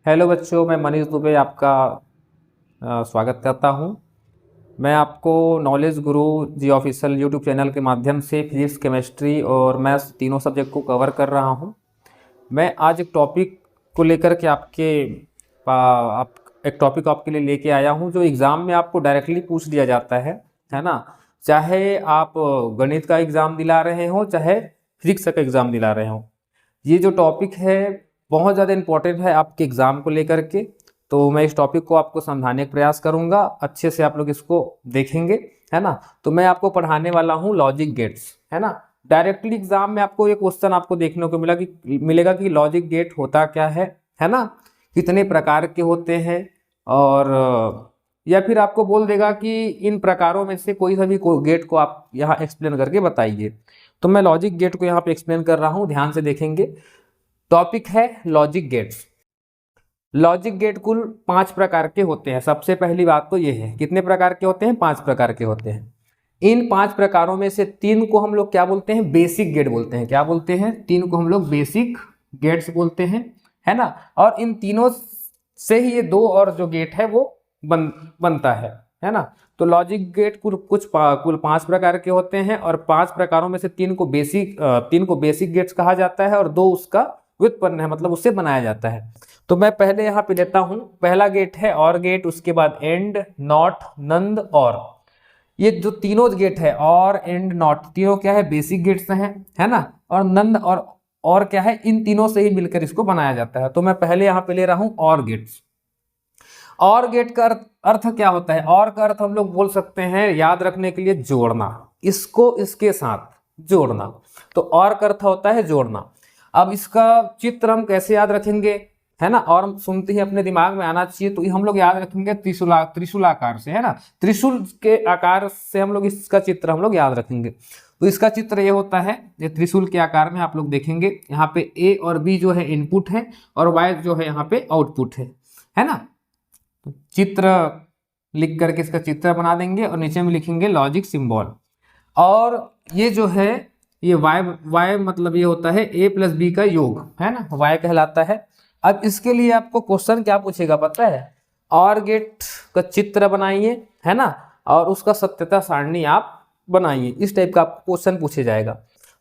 Hello बच्चों, मैं मनीष दुबे आपका स्वागत करता हूं। मैं आपको नॉलेज गुरु जी ऑफिशियल यूट्यूब चैनल के माध्यम से फिजिक्स, केमिस्ट्री और मैथ्स तीनों सब्जेक्ट को कवर कर रहा हूं। मैं आज एक टॉपिक को लेकर के आप एक टॉपिक आपके लिए लेके आया हूं जो एग्ज़ाम में आपको डायरेक्टली पूछ दिया जाता है ना। चाहे आप गणित का एग्ज़ाम दिला रहे हो, चाहे फिजिक्स का एग्ज़ाम दिला रहे हो, ये जो टॉपिक है बहुत ज़्यादा इम्पोर्टेंट है आपके एग्ज़ाम को लेकर के। तो मैं इस टॉपिक को आपको समझाने का प्रयास करूंगा, अच्छे से आप लोग इसको देखेंगे, है ना। तो मैं आपको पढ़ाने वाला हूँ लॉजिक गेट्स, है ना। डायरेक्टली एग्जाम में आपको ये क्वेश्चन आपको देखने को मिलेगा कि लॉजिक गेट होता क्या है ना, कितने प्रकार के होते हैं, और या फिर आपको बोल देगा कि इन प्रकारों में से कोई सा भी गेट को आप यहाँ एक्सप्लेन करके बताइए। तो मैं लॉजिक गेट को यहाँ पे एक्सप्लेन कर रहा हूँ, ध्यान से देखेंगे। टॉपिक है लॉजिक गेट्स। लॉजिक गेट कुल 5 प्रकार के होते हैं। सबसे पहली बात तो ये है, कितने प्रकार के होते हैं? 5 प्रकार के होते हैं। इन 5 प्रकारों में से 3 को हम लोग क्या बोलते हैं? बेसिक गेट बोलते हैं। क्या बोलते हैं? 3 को हम लोग बेसिक गेट्स बोलते हैं, है ना। और इन तीनों से ही ये 2 और जो गेट है वो बनता है ना। तो लॉजिक गेट कुल 5 प्रकार के होते हैं, और 5 प्रकारों में से 3 को बेसिक गेट्स कहा जाता है, और 2 उसका व्युत्पन्न है, मतलब उससे बनाया जाता है। तो मैं पहले यहाँ पे लेता हूँ, पहला गेट है और गेट, उसके बाद एंड, नॉट, नंद, और। ये जो तीनों गेट है, और एंड, नॉट, तीनों क्या है? बेसिक गेट्स हैं, है ना। और नंद और क्या है? इन तीनों से ही मिलकर इसको बनाया जाता है। तो मैं पहले यहाँ पे ले रहा हूँ और गेट्स। और गेट का अर्थ क्या होता है? और का अर्थ हम लोग बोल सकते हैं, याद रखने के लिए, जोड़ना, इसको इसके साथ जोड़ना। तो और का अर्थ होता है जोड़ना। अब इसका चित्र हम कैसे याद रखेंगे, है ना। और सुनते ही अपने दिमाग में आना चाहिए, तो हम लोग याद रखेंगे त्रिशूलाकार से, है ना। त्रिशूल के आकार से हम लोग इसका चित्र हम लोग याद रखेंगे। तो इसका चित्र ये होता है, ये त्रिशूल के आकार में आप लोग देखेंगे। यहाँ पे ए और बी जो है इनपुट है, और वाई जो है यहाँ पे आउटपुट है ना। तो चित्र लिख करके इसका चित्र बना देंगे, और नीचे में लिखेंगे लॉजिक सिंबल। और ये जो है, ये y मतलब ये होता है a प्लस बी का योग, है ना, y कहलाता है। अब इसके लिए आपको क्वेश्चन क्या पूछेगा पता है? और गेट का चित्र बनाइए, है ना, और उसका सत्यता सारणी आप बनाइए। इस टाइप का क्वेश्चन पूछे जाएगा।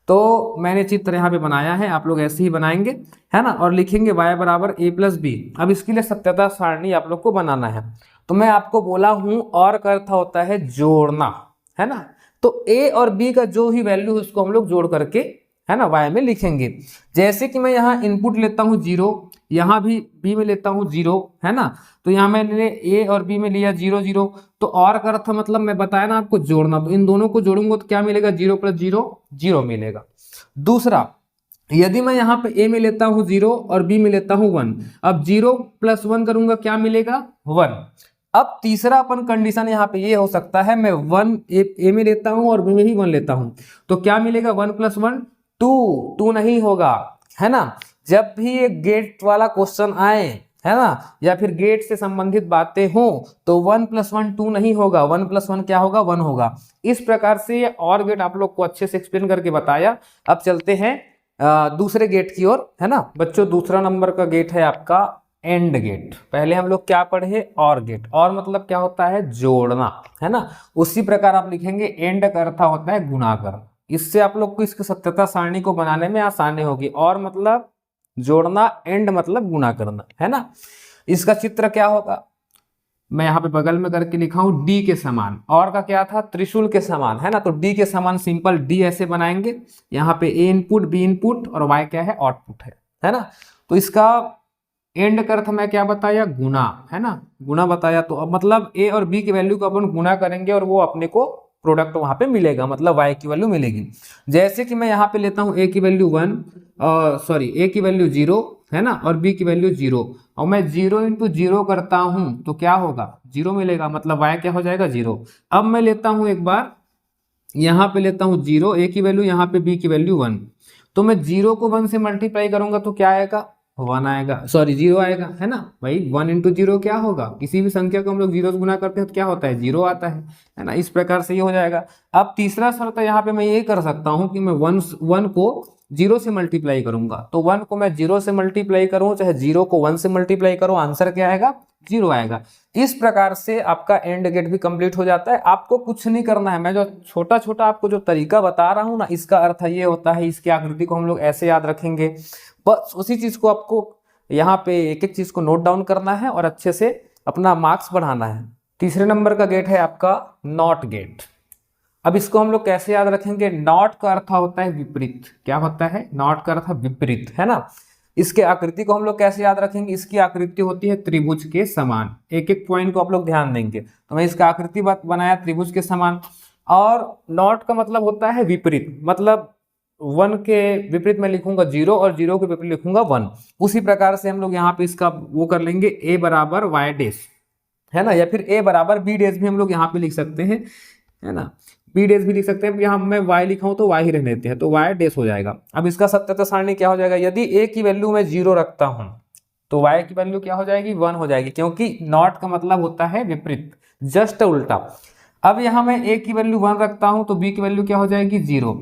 तो मैंने चित्र यहाँ पे बनाया है, आप लोग ऐसे ही बनाएंगे, है ना, और लिखेंगे y बराबर a प्लस बी। अब इसके लिए सत्यता सारणी आप लोग को बनाना है। तो मैं आपको बोला हूँ, और का अर्थ होता है जोड़ना, है ना। तो a और b का जो ही वैल्यू उसको हम लोग जोड़ करके, है ना, y में लिखेंगे। जैसे कि मैं यहाँ इनपुट लेता हूँ 0, यहाँ भी b में लेता हूँ 0, है ना। तो यहाँ मैंने a और b में लिया 0 0। तो और का अर्थ मतलब मैं बताया ना आपको, जोड़ना। तो इन दोनों को जोड़ूंगा तो क्या मिलेगा? 0 प्लस 0 0 मिलेगा। दूसरा, यदि मैं यहाँ पे a में लेता हूँ 0 और b में लेता हूँ 1, अब 0 प्लस 1 करूंगा, क्या मिलेगा? 1। अब तीसरा अपन कंडीशन यहाँ पे ये हो सकता है, मैं 1 ए में लेता हूँ और बी में ही 1 लेता हूँ, तो क्या मिलेगा? 1 प्लस 1 2 नहीं होगा, है ना। जब भी एक गेट वाला क्वेश्चन आए, है ना, या फिर गेट से संबंधित बातें हो, तो 1 प्लस 1 2 नहीं होगा, 1 प्लस 1 क्या होगा? 1 होगा। इस प्रकार से ये और गेट आप लोग को अच्छे से एक्सप्लेन करके बताया। अब चलते हैं दूसरे गेट की ओर, है ना बच्चों। दूसरा नंबर का गेट है आपका एंड गेट। पहले हम लोग क्या पढ़े? और गेट। और मतलब क्या होता है? जोड़ना, है ना। उसी प्रकार आप लिखेंगे, एंड का अर्थ होता है गुणा करना। इससे आप लोग को इसकी सत्यता सारणी को बनाने में आसानी होगी। और मतलब जोड़ना, एंड मतलब गुणा करना, है ना। इसका चित्र क्या होगा? मैं यहाँ पे बगल में करके लिखा हूं, डी के समान। और का क्या था? त्रिशूल के समान, है ना। तो डी के समान सिंपल डी ऐसे बनाएंगे। यहाँ पे ए इनपुट, बी इनपुट, और वाई क्या है? आउटपुट है ना। तो इसका एंड का अर्थ मैं क्या बताया? गुना, है ना, गुना बताया। तो अब मतलब ए और बी की वैल्यू को अपन गुना करेंगे, और वो अपने को प्रोडक्ट वहां पे मिलेगा, मतलब y की वैल्यू मिलेगी। जैसे कि मैं यहाँ पे लेता हूँ a की वैल्यू 1, a की वैल्यू 0, है ना, और b की वैल्यू 0, और मैं 0 इंटू 0 करता हूँ, तो क्या होगा? 0 मिलेगा, मतलब y क्या हो जाएगा? 0। अब मैं लेता हूँ एक बार, यहाँ पे लेता हूँ 0, a की वैल्यू, यहाँ पे b की वैल्यू 1। तो मैं 0 को 1 से मल्टीप्लाई करूंगा तो क्या आएगा? 1 आएगा, सॉरी 0 आएगा, है ना भाई। 1 इंटू 0 क्या होगा? किसी भी संख्या को हम लोग 0 से गुना करते हैं तो क्या होता है? 0 आता है ना। इस प्रकार से ये हो जाएगा। अब तीसरा शर्त यहाँ पे मैं ये कर सकता हूँ कि मैं 1 को जीरो से मल्टीप्लाई करूंगा, तो 1 को मैं जीरो से मल्टीप्लाई करूं चाहे जीरो को 1 से मल्टीप्लाई करूं, आंसर क्या आएगा? जीरो आएगा। इस प्रकार से आपका एंड गेट भी कंप्लीट हो जाता है। आपको कुछ नहीं करना है, मैं जो छोटा छोटा आपको जो तरीका बता रहा हूं ना, इसका अर्थ ये होता है, इसकी आकृति को हम लोग ऐसे याद रखेंगे, बस उसी चीज को आपको यहाँ पे एक एक चीज को नोट डाउन करना है और अच्छे से अपना मार्क्स बढ़ाना है। तीसरे नंबर का गेट है आपका नॉट गेट। अब इसको हम लोग कैसे याद रखेंगे? नॉट का अर्थ होता है विपरीत। क्या होता है? नॉट का अर्थ विपरीत, है ना। इसके आकृति को हम लोग कैसे याद रखेंगे? इसकी आकृति होती है त्रिभुज के समान। एक एक पॉइंट को आप लोग ध्यान देंगे। तो मैं इसका आकृति बनाया त्रिभुज के समान। और नॉट का मतलब होता है विपरीत, मतलब 1 के विपरीत में लिखूंगा 0 और 0 के विपरीत लिखूंगा 1। उसी प्रकार से हम लोग यहाँ पे इसका वो कर लेंगे, a बराबर y डैश, है ना, या फिर a बराबर b डैश भी हम लोग यहाँ पे लिख सकते हैं, है ना। b डैश भी लिख सकते हैं, यहाँ मैं y लिखा हूं तो y ही रहने देते हैं, तो y डैश हो जाएगा। अब इसका सत्यता सारणी क्या हो जाएगा? यदि a की वैल्यू मैं 0 रखता हूं तो y की वैल्यू क्या हो जाएगी? 1 हो जाएगी, क्योंकि नॉट का मतलब होता है विपरीत, जस्ट उल्टा। अब यहाँ मैं a की वैल्यू 1 रखता हूं तो b की वैल्यू क्या हो जाएगी? 0।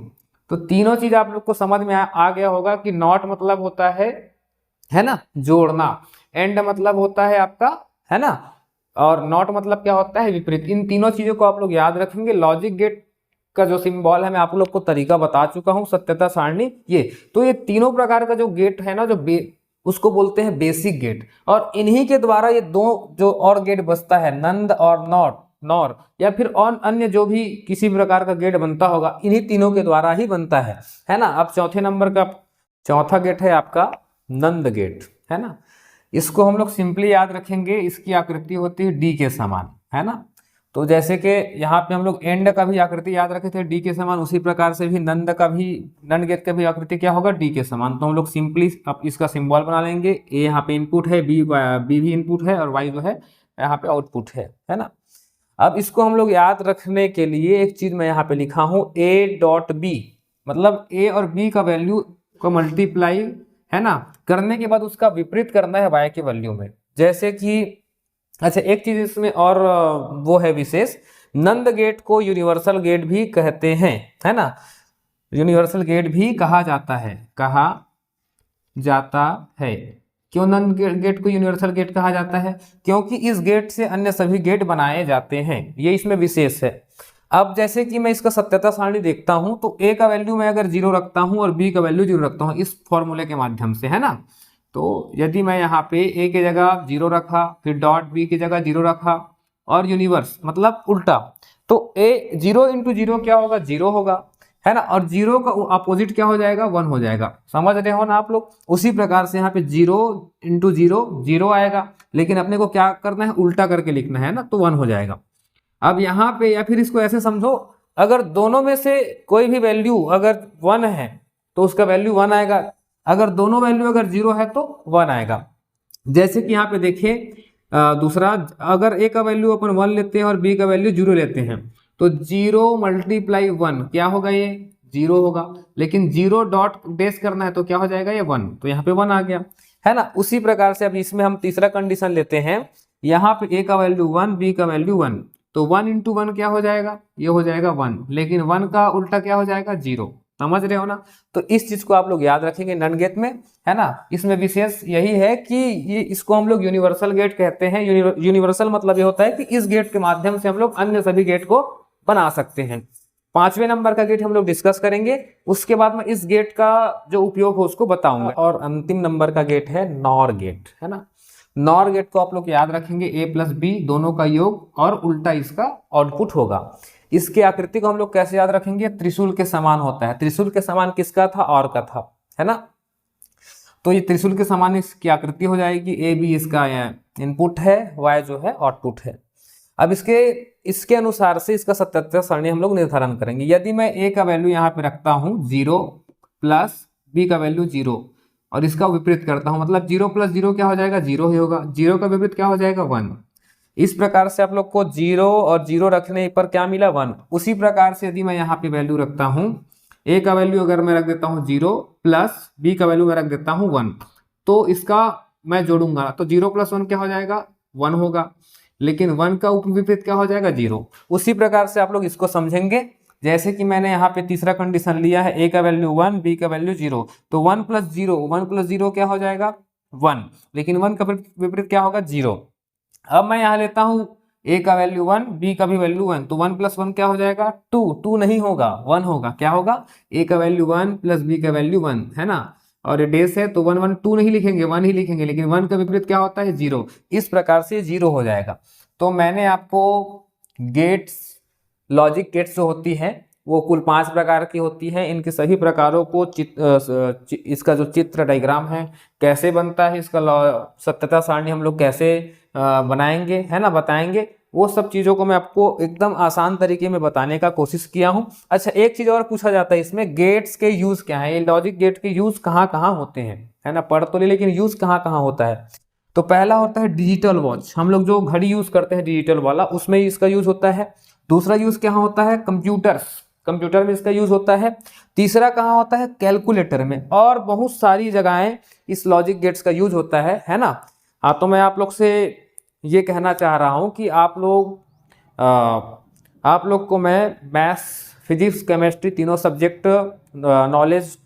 तो तीनों चीज आप लोग को समझ में आ गया होगा कि नॉट मतलब होता है ना, जोड़ना, एंड मतलब होता है आपका, है ना, और नॉट मतलब क्या होता है? विपरीत। इन तीनों चीजों को आप लोग याद रखेंगे। लॉजिक गेट का जो सिंबल है मैं आप लोग को तरीका बता चुका हूं, सत्यता सारणी ये। तो ये तीनों प्रकार का जो गेट है ना, उसको बोलते हैं बेसिक गेट, और इन्हीं के द्वारा ये दो जो और गेट बचता है, नंद और नॉर, या फिर अन्य जो भी किसी प्रकार का गेट बनता होगा, इन्हीं तीनों के द्वारा ही बनता है ना। अब चौथे नंबर का चौथा गेट है आपका नंद गेट, है ना। इसको हम लोग सिंपली याद रखेंगे, इसकी आकृति होती है डी के समान, है ना। तो जैसे कि यहाँ पे हम लोग एंड का भी आकृति याद रखे थे डी के समान, उसी प्रकार से भी नंद गेट का भी आकृति क्या होगा? डी के समान। तो हम लोग सिंपली अब इसका सिंबल बना लेंगे। ए यहाँ पे इनपुट है, बी भी इनपुट है, और वाई जो है यहाँ पे आउटपुट है ना। अब इसको हम लोग याद रखने के लिए एक चीज मैं यहाँ पे लिखा हूं, a डॉट बी, मतलब a और b का वैल्यू को मल्टीप्लाई, है ना, करने के बाद उसका विपरीत करना है y की वैल्यू में। जैसे कि अच्छा, एक चीज इसमें और वो है विशेष, नंद गेट को यूनिवर्सल गेट भी कहते हैं, है ना। यूनिवर्सल गेट भी कहा जाता है। क्यों नंद गेट को यूनिवर्सल गेट कहा जाता है? क्योंकि इस गेट से अन्य सभी गेट बनाए जाते हैं, ये इसमें विशेष है। अब जैसे कि मैं इसका सत्यता सारणी देखता हूं तो a का वैल्यू मैं अगर 0 रखता हूं और b का वैल्यू 0 रखता हूं इस फॉर्मूले के माध्यम से, है ना। तो यदि मैं यहाँ पे a की जगह 0 रखा, फिर डॉट b की जगह 0 रखा, और यूनिवर्स मतलब उल्टा, तो a 0 इंटू 0 क्या होगा? 0 होगा, है ना। और 0 का अपोजिट क्या हो जाएगा? 1 हो जाएगा। समझ रहे हो ना आप लोग? उसी प्रकार से यहाँ पे 0 इंटू 0 0 आएगा, लेकिन अपने को क्या करना है? उल्टा करके लिखना है ना, तो 1 हो जाएगा। अब यहाँ पे या फिर इसको ऐसे समझो, अगर दोनों में से कोई भी वैल्यू अगर 1 है तो उसका वैल्यू 1 आएगा, अगर दोनों वैल्यू अगर 0 है तो 1 आएगा। जैसे कि यहाँ पे देखिए दूसरा, अगर a का वैल्यू अपन 1 लेते हैं और b का वैल्यू 0 लेते हैं तो 0 मल्टीप्लाई 1 क्या होगा? ये 0 होगा, लेकिन 0 डॉट डैश करना है तो क्या हो जाएगा? ये 1, तो यहाँ पे 1 आ गया, है ना। उसी प्रकार से अब इसमें हम तीसरा कंडीशन लेते हैं, यहाँ पे a का वैल्यू 1, b का वैल्यू 1, तो 1 इंटू 1 क्या हो जाएगा? ये हो जाएगा 1, लेकिन 1 का उल्टा क्या हो जाएगा? 0। समझ रहे हो ना? तो इस चीज को आप लोग याद रखेंगे नंद गेट में, है ना। इसमें विशेष यही है कि ये इसको हम लोग यूनिवर्सल गेट कहते हैं। यूनिवर्सल मतलब ये होता है कि इस गेट के माध्यम से हम लोग अन्य सभी गेट को बना सकते हैं। पांचवें नंबर का गेट हम लोग डिस्कस करेंगे, उसके बाद में इस गेट का जो उपयोग हो उसको बताऊंगा। और अंतिम नंबर का गेट है नॉर गेट, है ना। नॉर गेट को आप लोग याद रखेंगे, a प्लस बी दोनों का योग और उल्टा इसका आउटपुट होगा। इसके आकृति को हम लोग कैसे याद रखेंगे? त्रिशूल के समान होता है। त्रिशूल के समान किसका था? और का था, है ना। तो ये त्रिशूल के समान इसकी आकृति हो जाएगी। ए बी इसका इनपुट है, y जो है आउटपुट है। अब इसके अनुसार से इसका सत्यता सारणी हम लोग निर्धारण करेंगे। यदि मैं a का वैल्यू यहाँ पे रखता हूँ 0 प्लस b का वैल्यू 0 और इसका विपरीत करता हूँ, मतलब 0 प्लस 0 क्या हो जाएगा? 0 ही होगा। 0 का विपरीत क्या हो जाएगा? 1। इस प्रकार से आप लोग को 0 और 0 रखने पर क्या मिला? 1। उसी प्रकार से यदि मैं यहाँ पे वैल्यू रखता हूँ, a का वैल्यू अगर मैं रख देता हूँ 0 प्लस b का वैल्यू मैं रख देता हूँ 1, तो इसका मैं जोड़ूंगा तो 0 प्लस 1 क्या हो जाएगा? 1 होगा, लेकिन 1 का विपरीत क्या हो जाएगा? 0। उसी प्रकार से आप लोग इसको समझेंगे जैसे कि मैंने यहाँ पे तीसरा कंडीशन लिया है, ए का वैल्यू 1, बी का वैल्यू 0, तो 1 प्लस 0, 1 प्लस 0 क्या हो जाएगा 1, लेकिन 1 का विपरीत क्या होगा 0। अब मैं यहाँ लेता हूँ ए का वैल्यू 1, बी का भी वैल्यू 1, तो 1 प्लस 1 क्या हो जाएगा 2, 2 नहीं होगा 1 होगा, क्या होगा ए का वैल्यू 1 प्लस बी का वैल्यू 1, है ना, और ये डेस है तो 1 1 2 नहीं लिखेंगे, 1 ही लिखेंगे, लेकिन 1 का विपरीत क्या होता है 0, इस प्रकार से 0 हो जाएगा। तो मैंने आपको गेट्स, लॉजिक गेट्स जो होती है वो कुल 5 प्रकार की होती है, इनके सभी प्रकारों को इसका जो चित्र डायग्राम है कैसे बनता है, इसका सत्यता सारणी हम लोग कैसे बनाएंगे, है ना, बताएंगे, वो सब चीज़ों को मैं आपको एकदम आसान तरीके में बताने का कोशिश किया हूँ। अच्छा, एक चीज़ और पूछा जाता है इसमें, गेट्स के यूज़ क्या है, ये लॉजिक गेट के यूज़ कहाँ कहाँ होते हैं, है ना, पढ़ तो ले लेकिन यूज़ कहाँ कहाँ होता है। तो पहला होता है डिजिटल वॉच, हम लोग जो घड़ी यूज़ करते हैं डिजिटल वाला, उसमें इसका यूज़ होता है। दूसरा यूज़ क्या होता है कंप्यूटर्स, कंप्यूटर में इसका यूज़ होता है। तीसरा कहाँ होता है कैलकुलेटर में, और बहुत सारी जगहें इस लॉजिक गेट्स का यूज होता है ना। हाँ, तो मैं आप लोग से ये कहना चाह रहा हूँ कि आप लोग को मैं मैथ्स, फिजिक्स, केमिस्ट्री तीनों सब्जेक्ट नॉलेज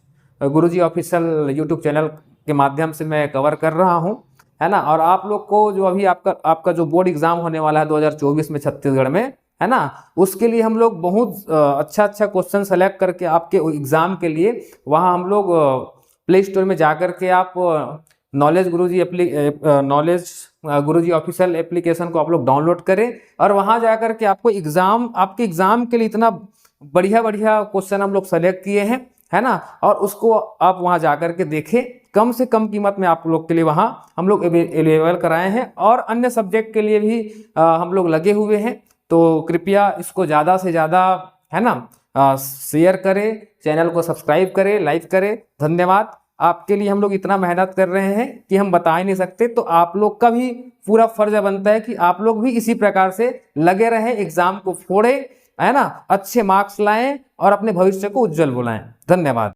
गुरुजी ऑफिशियल यूट्यूब चैनल के माध्यम से मैं कवर कर रहा हूँ, है ना। और आप लोग को जो अभी आपका जो बोर्ड एग्जाम होने वाला है 2024 में छत्तीसगढ़ में, है ना, उसके लिए हम लोग बहुत अच्छा क्वेश्चन सेलेक्ट करके आपके एग्जाम के लिए वहाँ हम लोग प्ले स्टोर में जा कर के आप नॉलेज गुरुजी ऑफिशियल एप्लीकेशन को आप लोग डाउनलोड करें, और वहाँ जा कर के आपके एग्जाम के लिए इतना बढ़िया क्वेश्चन हम लोग सेलेक्ट किए हैं, है ना, और उसको आप वहाँ जा कर के देखें। कम से कम कीमत में आप लोग के लिए वहाँ हम लोग अवेलेबल कराए हैं, और अन्य सब्जेक्ट के लिए भी हम लोग लगे हुए हैं। तो कृपया इसको ज़्यादा से ज़्यादा, है ना, शेयर करें, चैनल को सब्सक्राइब करें, लाइक करें। धन्यवाद। आपके लिए हम लोग इतना मेहनत कर रहे हैं कि हम बता ही नहीं सकते, तो आप लोग का भी पूरा फर्ज बनता है कि आप लोग भी इसी प्रकार से लगे रहें, एग्जाम को फोड़ें, है ना, अच्छे मार्क्स लाएं और अपने भविष्य को उज्जवल बनाएं। धन्यवाद।